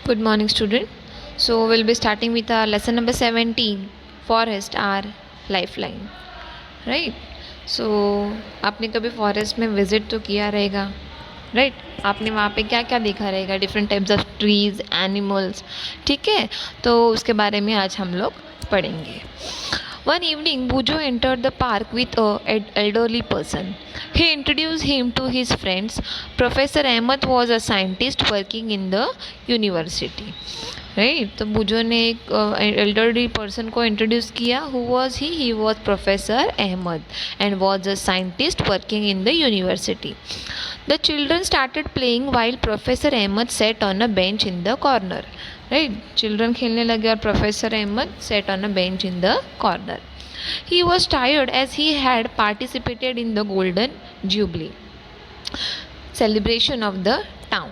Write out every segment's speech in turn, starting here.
Good morning, student. So we'll be starting with our lesson number 17. Forest are lifeline. Right? So आपने कभी forest में visit तो किया रहेगा, राइट आपने वहाँ पे क्या क्या देखा रहेगा, different types of trees, animals. ठीक है, तो उसके बारे में आज हम लोग पढ़ेंगे. One evening, Bujo entered the park with an elderly person. He introduced him to his friends. Professor Ahmed was a scientist working in the university. Right, तो बुजो ने एक एल्डरली पर्सन को इंट्रोड्यूस किया. Who was he was professor Ahmed and was a scientist working in the university. The children started playing while professor Ahmed sat on a bench in the corner. Right, children खेलने लगे और professor Ahmed sat on a bench in the corner. He was tired as he had participated in the Golden Jubilee celebration of the town.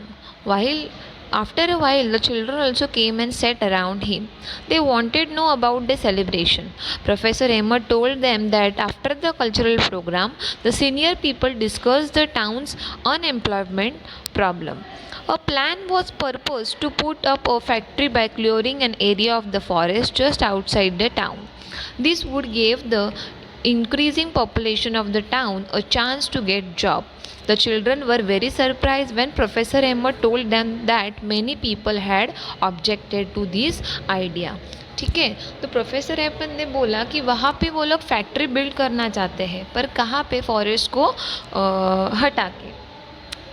After a while, the children also came and sat around him. They wanted to know about the celebration. Professor Ahmed told them that after the cultural program, the senior people discussed the town's unemployment problem. A plan was proposed to put up a factory by clearing an area of the forest just outside the town. This would give the increasing population of the town a chance to get job. The children were very surprised when Professor Ahmed told them that many people had objected to this idea. ठीक है, तो professor Ahmed ने बोला कि वहाँ पे वो लोग फैक्ट्री बिल्ड करना चाहते हैं, पर कहाँ पे, फॉरेस्ट को हटा के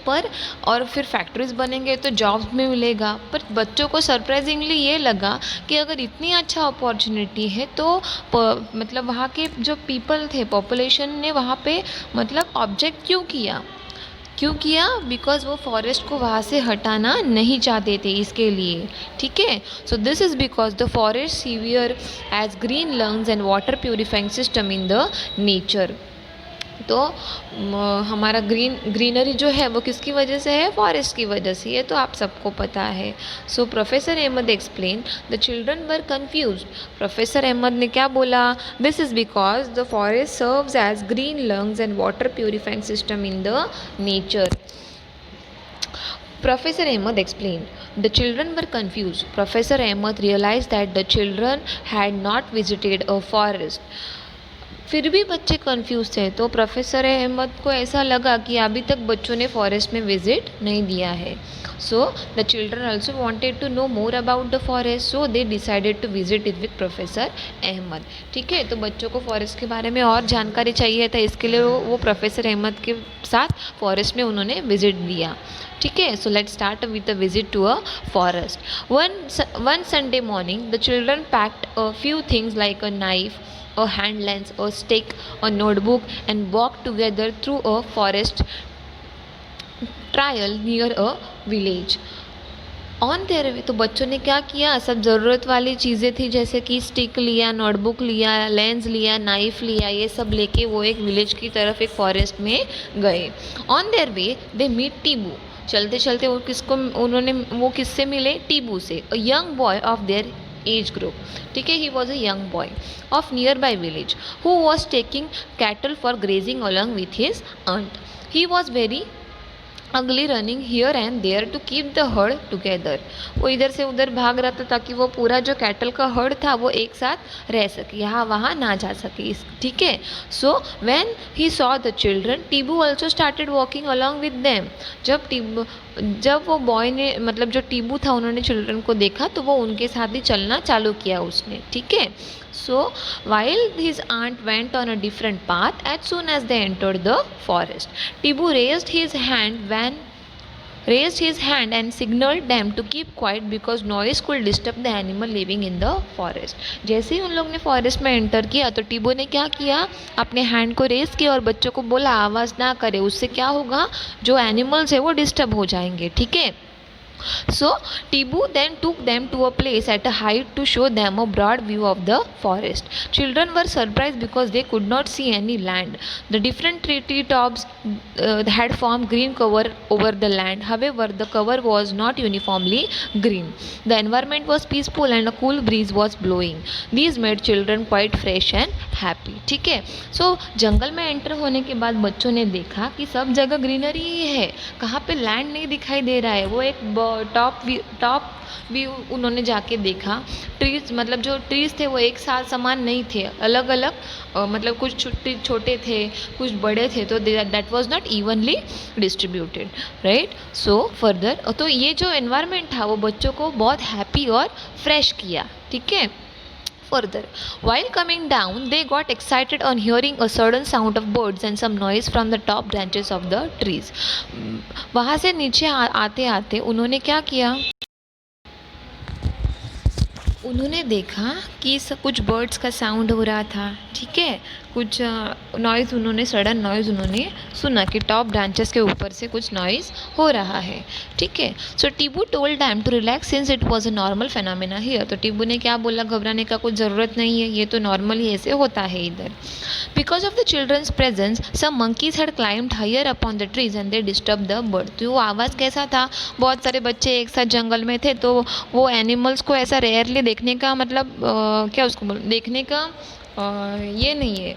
पर, और फिर फैक्ट्रीज बनेंगे तो जॉब्स में मिलेगा. पर बच्चों को सरप्राइजिंगली ये लगा कि अगर इतनी अच्छा अपॉर्चुनिटी है तो मतलब वहाँ के जो पीपल थे, पॉपुलेशन ने वहाँ पे मतलब ऑब्जेक्ट क्यों किया बिकॉज वो फॉरेस्ट को वहाँ से हटाना नहीं चाहते थे इसके लिए. ठीक है, so this is because the forest severe as green lungs and water purifying system in the nature. तो हमारा ग्रीनरी जो है वो किसकी वजह से है, फॉरेस्ट की वजह से. ये तो आप सबको पता है. So professor Ahmed explain. The children were confuse. Professor Ahmed ने क्या बोला, this is because the forest serves as green lungs and water purifying system in the nature. Professor Ahmed explained. The children were confused. Professor Ahmed realized that the children had not visited a forest. फिर भी बच्चे confuse थे. तो professor Ahmad को ऐसा लगा कि अभी तक बच्चों ने फॉरेस्ट में विजिट नहीं दिया है. So the children also wanted to know more about the forest, so they decided to visit it with professor Ahmed. ठीक है, तो बच्चों को फॉरेस्ट के बारे में और जानकारी चाहिए था, इसके लिए वो प्रोफेसर अहमद के साथ फॉरेस्ट में उन्होंने विजिट दिया. ठीक है, so let's start with a visit to a forest. One Sunday morning the children packed a few things like a knife, a hand lens, a stick, a notebook and walked together through a forest trail near a village. On their वे, तो बच्चों ने क्या किया, सब ज़रूरत वाली चीज़ें थी जैसे कि स्टिक लिया, नोटबुक लिया, लेंस लिया, नाइफ लिया, ये सब लेके वो एक विलेज की तरफ, एक फॉरेस्ट में गए. On their way they meet Tibu. चलते चलते वो किससे मिले, टीबू से. A young boy of their age group. ठीक है, he was a young boy of nearby village who was taking cattle for grazing along with his aunt. He was very ugly running here and there to keep the herd together. वो इधर से उधर भाग रहा था ताकि वो पूरा जो कैटल का हर्ड था वो एक साथ रह सके, यहाँ वहाँ ना जा सके. ठीक है, so when he saw the children Tibu also started walking along with them. जब वो बॉय ने, मतलब जो टीबू था, उन्होंने चिल्ड्रन को देखा तो वो उनके साथ ही चलना चालू किया उसने. ठीक है, so while his aunt went on a different path, as soon as they entered the forest, Tibu raised his hand and signaled them to keep quiet because noise could disturb the animal living in the forest. जैसे ही उन लोग ने forest में enter किया तो टीबू ने क्या किया, अपने हैंड को रेस किया और बच्चों को बोला आवाज़ ना करे, उससे क्या होगा, जो एनिमल्स है वो डिस्टर्ब हो जाएंगे. ठीक है, so Tibu then took them to a place at a height to show them a broad view of the forest. Children were surprised because they could not see any land. The different tree tops had formed green cover over the land. However, the cover was not uniformly green. The environment was peaceful and a cool breeze was blowing. These made children quite fresh and happy. ठीक है, so जंगल में enter होने के बाद बच्चों ने देखा कि सब जगह ग्रीनरी ही है, कहाँ पे लैंड नहीं दिखाई दे रहा है. वो एक टॉप व्यू उन्होंने जाके देखा। ट्रीज मतलब जो ट्रीज थे वो एक साथ समान नहीं थे, अलग अलग मतलब कुछ छोटे थे, कुछ बड़े थे, तो that was not evenly distributed, right. So further तो ये जो एनवायरनमेंट था वो बच्चों को बहुत हैप्पी और फ्रेश किया, ठीक है। Further, while coming down, they got excited on hearing a sudden sound of birds and some noise from the top branches of the trees. वहाँ से नीचे आते आते उन्होंने क्या किया, उन्होंने देखा कि कुछ बर्ड्स का साउंड हो रहा था, ठीक है। कुछ नॉइज़ उन्होंने सडन नॉइज़ उन्होंने सुना कि टॉप ब्रांचेस के ऊपर से कुछ नॉइज़ हो रहा है, ठीक है। So Tibu told them to relax since it was a normal phenomena here. तो टीबू ने क्या बोला, घबराने का कुछ ज़रूरत नहीं है, ये तो नॉर्मली ऐसे होता है इधर। Because of the children's presence some monkeys had climbed higher upon the trees and they disturb the bird. तो वो आवाज़ कैसा था, बहुत सारे बच्चे एक साथ जंगल में थे, तो वो एनिमल्स को ऐसा रेयरली देखने का मतलब क्या उसको देखने का ये नहीं है,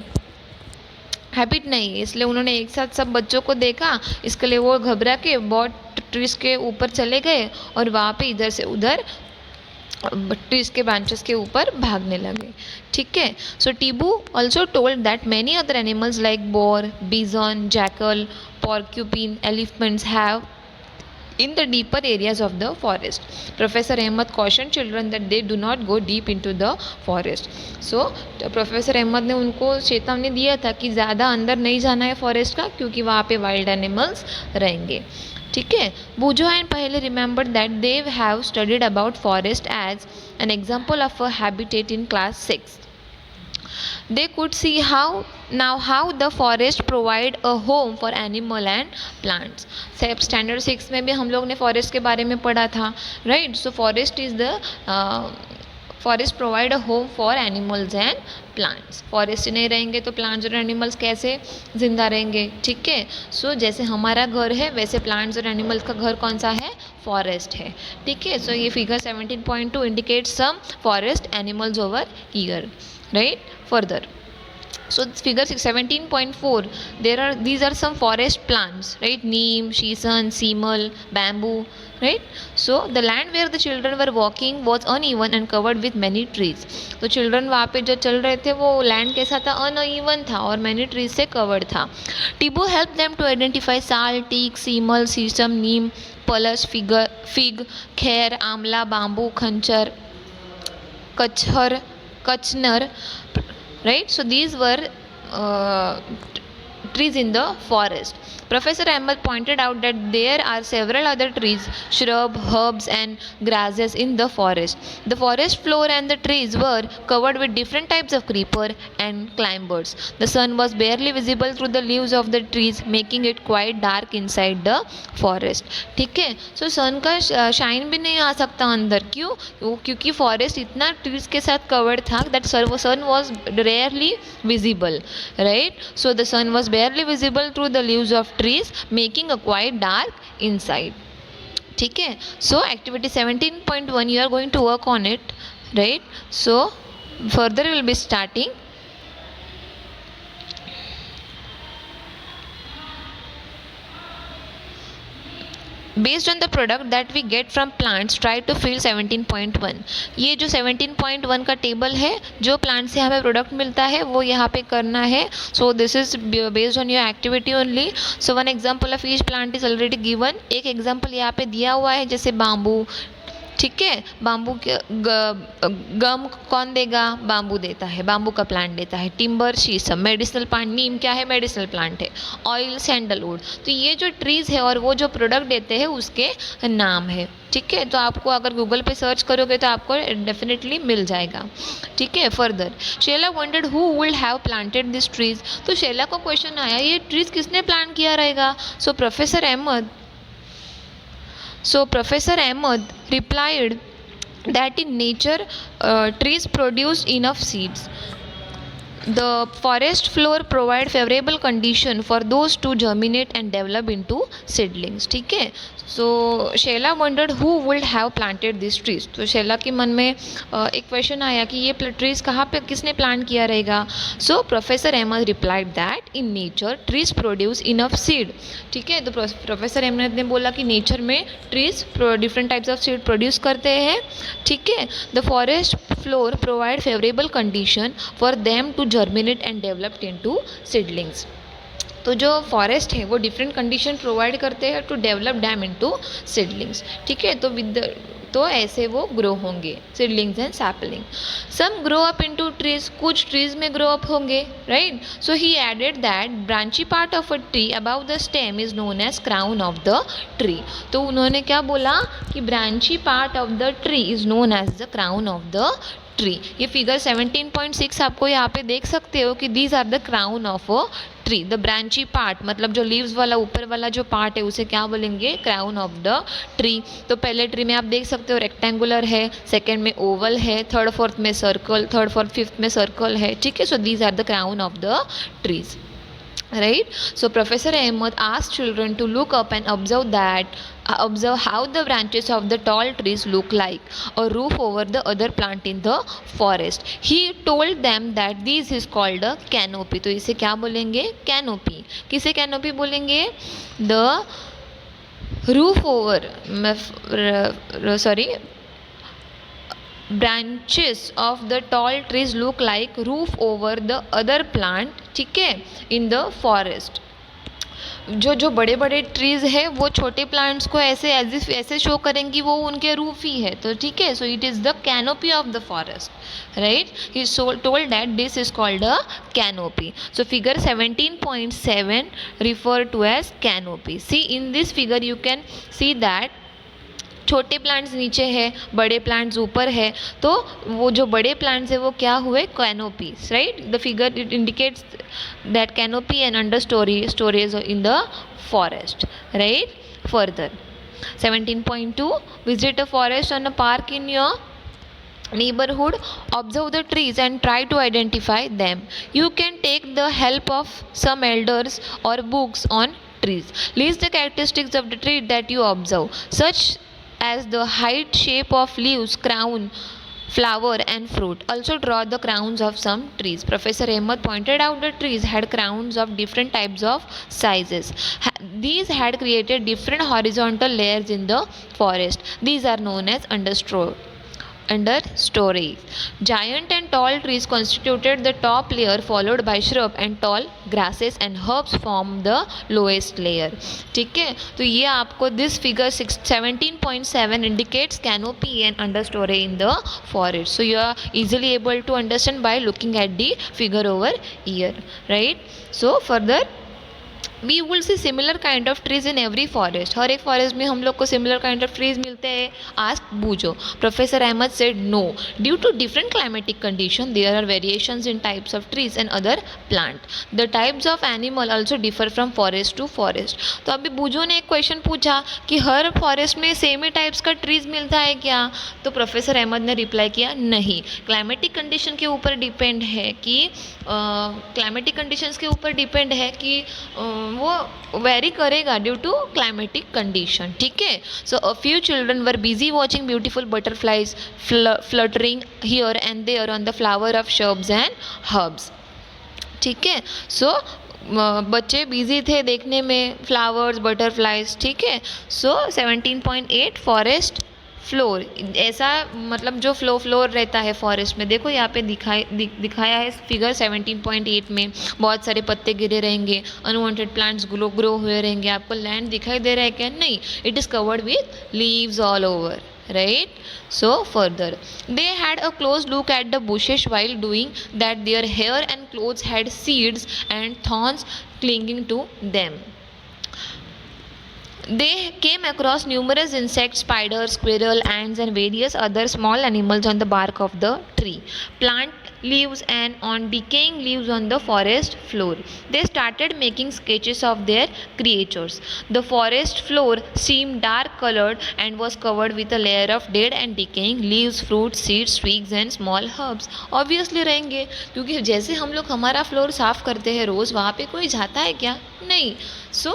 हैबिट नहीं है, इसलिए उन्होंने एक साथ सब बच्चों को देखा, इसके लिए वो घबरा के बहुत ट्रीज के ऊपर चले गए और वहाँ पे इधर से उधर ट्रीज के ब्रांचेस के ऊपर भागने लगे, ठीक है। So Tibu also told that many other animals like boar, bison, jackal, porcupine, elephants have in the deeper areas of the forest. Professor Ahmed cautioned children that they do not go deep into the forest. So Professor Ahmed ने उनको चेतावनी दिया था कि ज़्यादा अंदर नहीं जाना है फॉरेस्ट का, क्योंकि वहाँ पे वाइल्ड एनिमल्स रहेंगे, ठीक है। Boojho and Paheli remember that they have studied about forest as an example of a habitat in class 6. They could see how the forest provide a home for animal and plants. Standard 6 में भी हम लोग ने forest के बारे में पढ़ा था, right? So forest provide a home for animals and plants. Forest नहीं रहेंगे तो प्लांट्स और एनिमल्स कैसे जिंदा रहेंगे, ठीक है। सो जैसे हमारा घर है वैसे प्लांट्स और एनिमल्स का घर कौन सा है, फॉरेस्ट है, ठीक है। सो ये figure 17.2 indicates some forest animals over here, right? Further, so figure 17.4, these are some forest plants, right? Neem, shisan, seemal, bamboo, right? So the land where the children were walking was uneven and covered with many trees. तो children वहाँ पे जो चल रहे थे वो land कैसा था, uneven था और many trees से covered था. Tibu helped them to identify sal, teak, seemal, sesam, neem, plus, fig, khair, amla, bamboo, खंचर, कचनर, right? So these were trees in the forest. Professor Ahmed pointed out that there are several other trees, shrub, herbs and grasses in the forest. The forest floor and the trees were covered with different types of creeper and climbers. The sun was barely visible through the leaves of the trees, making it quite dark inside the forest. ठीक है, so sun का shine भी नहीं आ सकता अंदर, क्यों? क्योंकि forest इतना ट्रीज के साथ कवर्ड था that sun was rarely visible, right? So the sun was barely visible through the leaves of trees, making a quite dark inside. ठीक है, so activity 17.1 you are going to work on it, right? So further we will be starting. Based on the product that we get from plants, try to fill 17.1. ये जो 17.1 का table है, जो plant से हमें product मिलता है वो यहाँ पे करना है. So this is based on your activity only. So one example of each plant is already given. एक एग्जाम्पल यहाँ पे दिया हुआ है, जैसे बाम्बू, ठीक है. बाम्बू के गम कौन देगा, बाम्बू देता है, बाम्बू का प्लांट देता है. टिम्बर, शीशम. मेडिसिनल प्लांट, नीम क्या है, मेडिसिनल प्लांट है. Oil, sandalwood. तो ये जो ट्रीज़ है और वो जो प्रोडक्ट देते हैं उसके नाम है, ठीक है. तो आपको अगर गूगल पे सर्च करोगे तो आपको डेफिनेटली मिल जाएगा, ठीक है. Further, Shelah wandered who would have planted this trees. तो शेला को क्वेश्चन आया, ये ट्रीज किसने प्लांट किया रहेगा. सो Professor Ahmed replied that in nature trees produce enough seeds. The forest floor provide favorable condition for those to germinate and develop into seedlings. ठीक है. So Shaila wondered who would have planted these trees. तो शैला के मन में एक question आया कि ये ट्रीज कहाँ पे किसने प्लांट किया रहेगा. So professor Ahmed replied that in nature trees produce enough seed. ठीक है. तो प्रोफेसर अहमद ने बोला कि नेचर में trees different types of seed produce करते हैं. ठीक है. The forest floor provide favourable condition for them to germinate and developed into seedlings. तो जो फॉरेस्ट है वो डिफरेंट कंडीशन प्रोवाइड करते हैं to develop them into seedlings. ठीक है. तो ऐसे वो ग्रो होंगे seedlings and sapling. Some grow up into trees, कुछ ट्रीज में ग्रो अप होंगे. Right. So he added that branchy part of a tree about the stem is known as crown of the tree. तो उन्होंने क्या बोला कि branchy part of the tree is known as the crown of the tree. ये figure 17.6 आपको यहाँ पे देख सकते हो कि these are the crown of a tree. The branchy part मतलब जो लीव्स वाला ऊपर वाला जो पार्ट है उसे क्या बोलेंगे, क्राउन ऑफ द ट्री. तो पहले ट्री में आप देख सकते हो रेक्टेंगुलर है, सेकंड में ओवल है, थर्ड फोर्थ में सर्कल, थर्ड फोर्थ फिफ्थ में सर्कल है. ठीक है. So these are the crown of the trees. Right. So Professor Ahmed asked children to look up and observe how the branches of the tall trees look like a roof over the other plant in the forest. He told them that this is called a canopy. तो इसे क्या बोलेंगे, canopy. किसे canopy बोलेंगे, the roof over branches of the tall trees look like roof over the other plant. ठीक है. in the forest. जो बड़े बड़े ट्रीज है वो छोटे प्लांट्स को ऐसे एज इफ ऐसे शो करेंगी वो उनके रूफ ही है. तो ठीक है. So it is the canopy of the forest. Right. He told that this is called a canopy. So figure 17.7 refer to as canopy. See in this figure you can see that छोटे plants नीचे है, बड़े plants ऊपर है. तो वो जो बड़े प्लांट्स है वो क्या हुए, canopies. Right. The figure it indicates that canopy and under storage in the forest. Right. Further 17.2 visit a forest on a park in your neighborhood. Observe the trees and try to identify them. You can take the help of some elders or books on trees. List the characteristics of the tree that you observe, such as the height, shape of leaves, crown, flower and fruit. Also draw the crowns of some trees. Professor Ahmed pointed out the trees had crowns of different types of sizes. These had created different horizontal layers in the forest. These are known as understory. Giant and tall trees constituted the top layer, followed by shrub and tall grasses and herbs form the lowest layer. ठीक है. तो ये आपको this figure 17.7 indicates canopy and understory in the forest. So you are easily able to understand by looking at the figure over here. Right. So further we will see similar kind of trees in every forest. हर एक forest में हम लोग को similar kind of trees मिलते हैं. Asked बूझो. Professor Ahmed said no. Due to different climatic condition there are variations in types of trees and other plant. The types of animal also differ from forest to forest. तो अभी बूझो ने एक question पूछा कि हर forest में same ही types का trees मिलता है क्या. तो प्रोफेसर अहमद ने रिप्लाई किया नहीं. क्लाइमेटिक कंडीशन के ऊपर डिपेंड है कि क्लाइमेटिक कंडीशंस के ऊपर डिपेंड है कि वो वेरी करेगा ड्यू टू क्लाइमेटिक कंडीशन. ठीक है. So a few children were busy watching beautiful butterflies fluttering here and there on the flower of shrubs and herbs. ठीक है. सो बच्चे बिजी थे देखने में फ्लावर्स बटरफ्लाइज. ठीक है. सो 17.8 फॉरेस्ट फ्लोर. ऐसा मतलब जो फ्लोर रहता है फॉरेस्ट में. देखो यहाँ पे दिखाया है फिगर 17.8 में बहुत सारे पत्ते गिरे रहेंगे, अनवांटेड प्लांट्स ग्रो हुए रहेंगे. आपको लैंड दिखाई दे रहा है क्या, नहीं. It is covered with leaves all over. Right. So further they had a close look at the bushes. While doing that their hair and clothes had seeds and thorns clinging to them. They came across numerous insects, spiders, squirrel, ants and various other small animals on the bark of the tree. Plant leaves and on decaying leaves on the forest floor. They started making sketches of their creatures. The forest floor seemed dark colored and was covered with a layer of dead and decaying leaves, fruits, seeds, twigs and small herbs. Obviously रहेंगे, क्योंकि जैसे हम लोग हमारा floor साफ करते हैं रोज़, वहाँ पे कोई जाता है क्या? नहीं. सो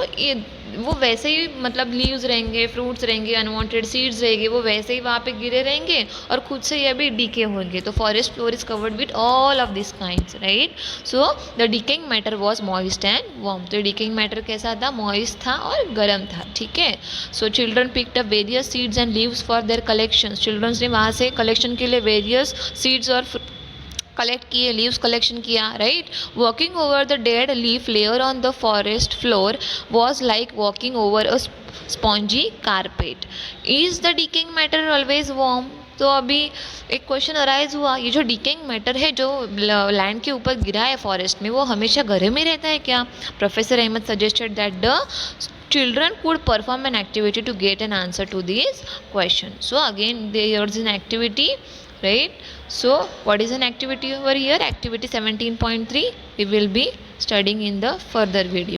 वो वैसे ही मतलब लीव्स रहेंगे, फ्रूट्स रहेंगे, अनवांटेड सीड्स रहेंगे, वो वैसे ही वहाँ पे गिरे रहेंगे और खुद से ये भी डीके होंगे. तो forest floor is covered with all of this kinds, right. So the decaying matter was moist and warm. तो डिकेइंग मैटर कैसा था? मॉइस्ट था और गर्म था. ठीक है. So children picked up various seeds and leaves for their collection. Childrens ने वहाँ से कलेक्शन के लिए वेरियस सीड्स और कलेक्ट किए, लीव्स कलेक्शन किया, right. Walking over the dead leaf layer on the forest floor was like walking over a spongy carpet. Is the decaying matter always warm? तो अभी एक क्वेश्चन अराइज हुआ, ये जो decaying matter है जो लैंड के ऊपर गिरा है फॉरेस्ट में, वो हमेशा गर्म में रहता है क्या? Professor Ahmed suggested that the children could perform an activity to get an answer to this question. So again there is an activity, right? So what is an activity over here? Activity 17.3 we will be studying in the further video.